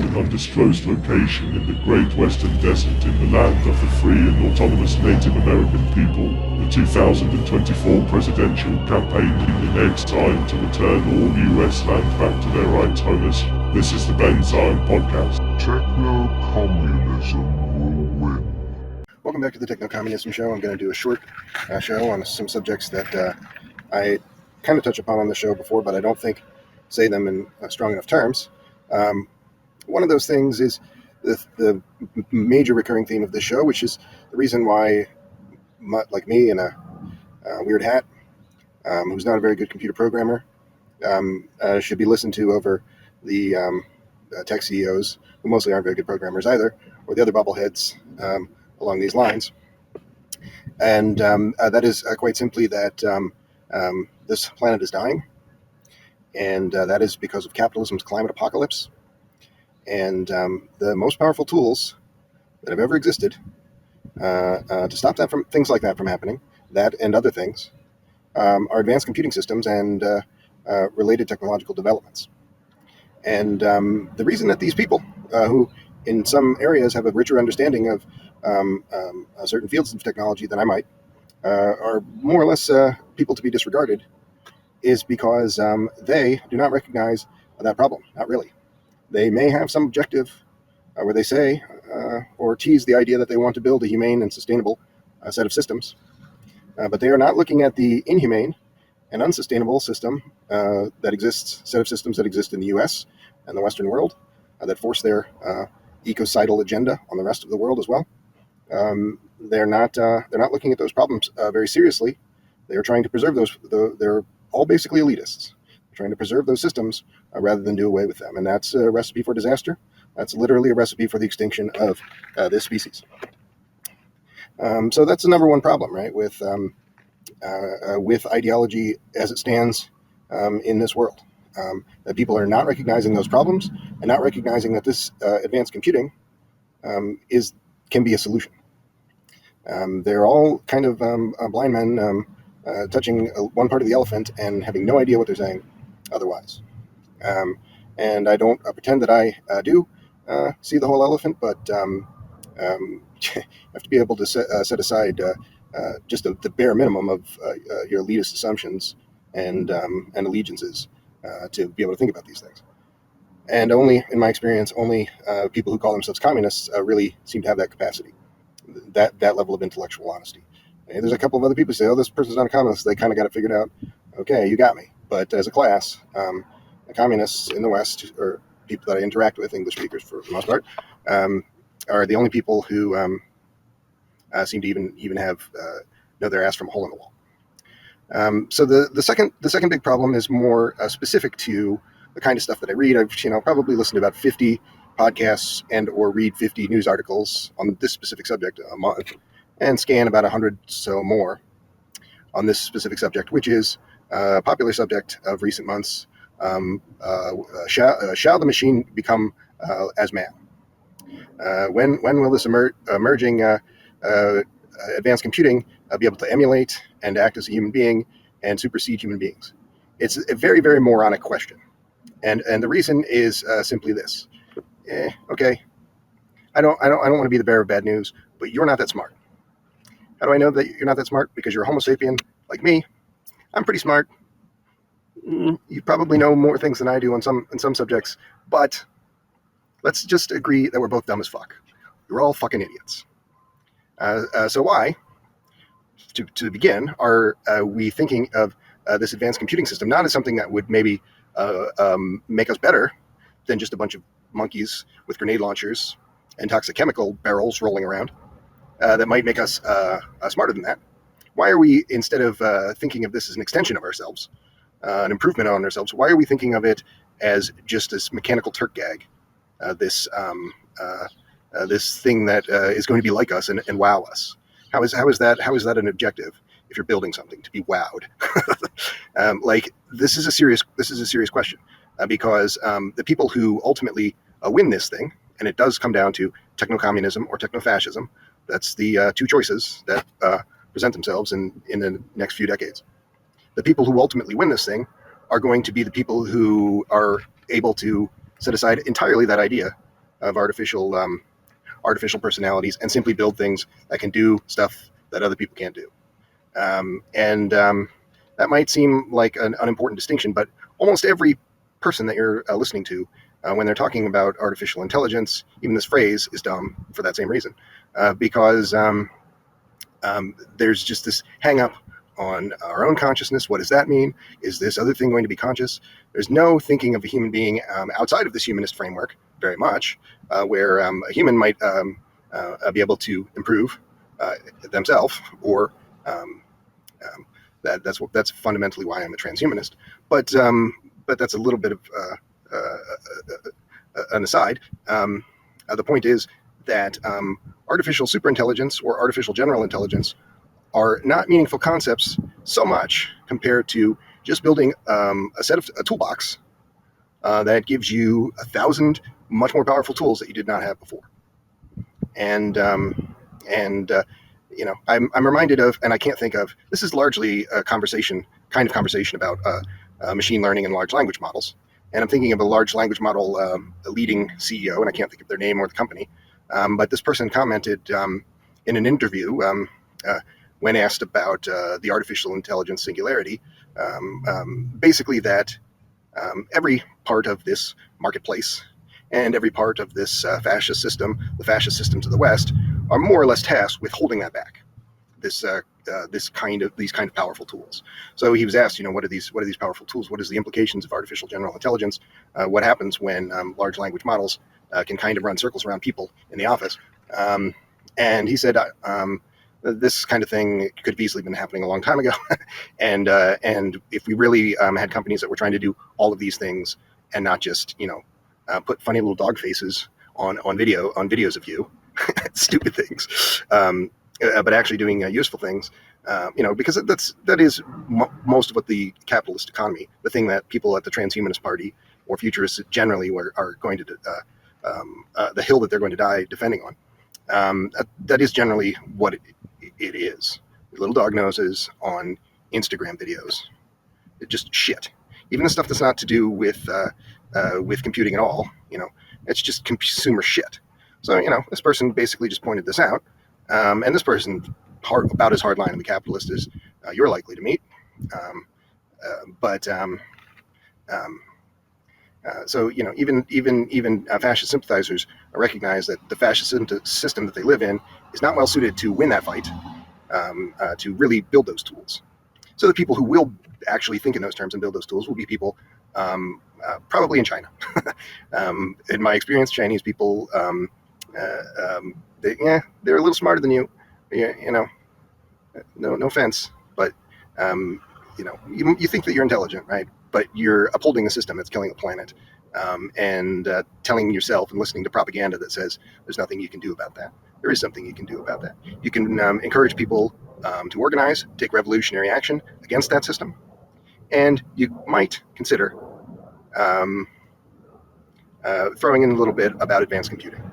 from an undisclosed location in the Great Western Desert in the land of the free and autonomous Native American people, the 2024 presidential campaign leader next time to return all US land back to their rightful owners. This is the Benzyme Podcast. Techno-communism will win. Welcome back to the Techno-Communism Show. I'm going to do a short show on some subjects that I kind of touched upon on the show before, but I don't think say them in strong enough terms. One of those things is the major recurring theme of this show, which is the reason why, like me in a weird hat, who's not a very good computer programmer, should be listened to over the tech CEOs, who mostly aren't very good programmers either, or the other bubbleheads along these lines. And that is quite simply that this planet is dying, and that is because of capitalism's climate apocalypse. And the most powerful tools that have ever existed to stop that from things like that from happening, that and other things, are advanced computing systems and related technological developments. And the reason that these people, who in some areas have a richer understanding of certain fields of technology than I might, are more or less people to be disregarded, is because they do not recognize that problem. Not really. They may have some objective where they say or tease the idea that they want to build a humane and sustainable set of systems, but they are not looking at the inhumane and unsustainable system set of systems that exist in the U.S. and the Western world that force their ECOCIDal agenda on the rest of the world as well. They're not looking at those problems very seriously. They are trying to preserve those. They're all basically elitists. They're trying to preserve those systems rather than do away with them, and that's a recipe for disaster. That's literally a recipe for the extinction of this species. So that's the number one problem, right? With ideology as it stands in this world, that people are not recognizing those problems and not recognizing that this advanced computing can be a solution. They're all kind of blind men touching one part of the elephant and having no idea what they're saying otherwise. And I don't pretend that I do see the whole elephant, but you have to be able to set aside just the bare minimum of your elitist assumptions and allegiances to be able to think about these things. And only, in my experience, only people who call themselves communists really seem to have that capacity, that level of intellectual honesty. And there's a couple of other people who say, oh, this person's not a communist. They kind of got it figured out. Okay, you got me. But as a class, the communists in the West, or people that I interact with, English speakers for the most part, are the only people who seem to even have know their ass from a hole in the wall. So the second big problem is more specific to the kind of stuff that I read. I've probably listened to about 50 podcasts and or read 50 news articles on this specific subject a month, and scan about 100 so more on this specific subject, which is a popular subject of recent months. Shall the machine become as man? When will this emerging advanced computing be able to emulate and act as a human being and supersede human beings? It's a very, very moronic question, and the reason is simply this. Okay, I don't want to be the bearer of bad news, but you're not that smart. How do I know that you're not that smart? Because you're a Homo sapien like me. I'm pretty smart. You probably know more things than I do in some subjects, but let's just agree that we're both dumb as fuck. We're all fucking idiots. So why, to begin, are we thinking of this advanced computing system not as something that would maybe make us better than just a bunch of monkeys with grenade launchers and toxic chemical barrels rolling around that might make us smarter than that? Why are we, instead of thinking of this as an extension of ourselves, an improvement on ourselves, why are we thinking of it as just this mechanical Turk gag, this thing that is going to be like us and wow us? How is that an objective if you're building something to be wowed? This is a serious question because the people who ultimately win this thing, and it does come down to techno-communism or techno-fascism. That's the two choices that present themselves in the next few decades. The people who ultimately win this thing are going to be the people who are able to set aside entirely that idea of artificial personalities and simply build things that can do stuff that other people can't do. That might seem like an unimportant distinction, but almost every person that you're listening to, when they're talking about artificial intelligence, even this phrase is dumb for that same reason, because there's just this hang up on our own consciousness. What does that mean? Is this other thing going to be conscious? There's no thinking of a human being outside of this humanist framework very much, where a human might be able to improve themselves, or that's fundamentally why I'm a transhumanist. But that's a little bit of an aside. The point is that artificial superintelligence or artificial general intelligence are not meaningful concepts so much compared to just building a toolbox that gives you 1,000 much more powerful tools that you did not have before. And I'm reminded of, and I can't think of, this is largely a conversation about machine learning and large language models. And I'm thinking of a large language model leading CEO, and I can't think of their name or the company. But this person commented in an interview when asked about the artificial intelligence singularity, basically that every part of this marketplace and every part of this fascist system, the fascist systems of the West, are more or less tasked with holding that back. These kind of powerful tools. So he was asked, what are these powerful tools? What is the implications of artificial general intelligence? What happens when large language models can kind of run circles around people in the office? And he said, this kind of thing could have easily been happening a long time ago. and if we really had companies that were trying to do all of these things and not just put funny little dog faces on videos of you, stupid things. But actually doing useful things, because that is most of what the capitalist economy, the thing that people at the Transhumanist Party or futurists generally are going to, the hill that they're going to die defending on. That is generally what it is. Little dog noses on Instagram videos. It's just shit. Even the stuff that's not to do with computing at all, it's just consumer shit. So, this person basically just pointed this out. And this person, about as hardline of a capitalist as you're likely to meet. So even fascist sympathizers recognize that the fascist system that they live in is not well suited to win that fight, to really build those tools. So the people who will actually think in those terms and build those tools will be people probably in China. In my experience, Chinese people, they're a little smarter than you. No offense, but you think that you're intelligent, right? But you're upholding a system that's killing the planet, and telling yourself and listening to propaganda that says there's nothing you can do about that. There is something you can do about that. You can encourage people to organize, take revolutionary action against that system, and you might consider throwing in a little bit about advanced computing.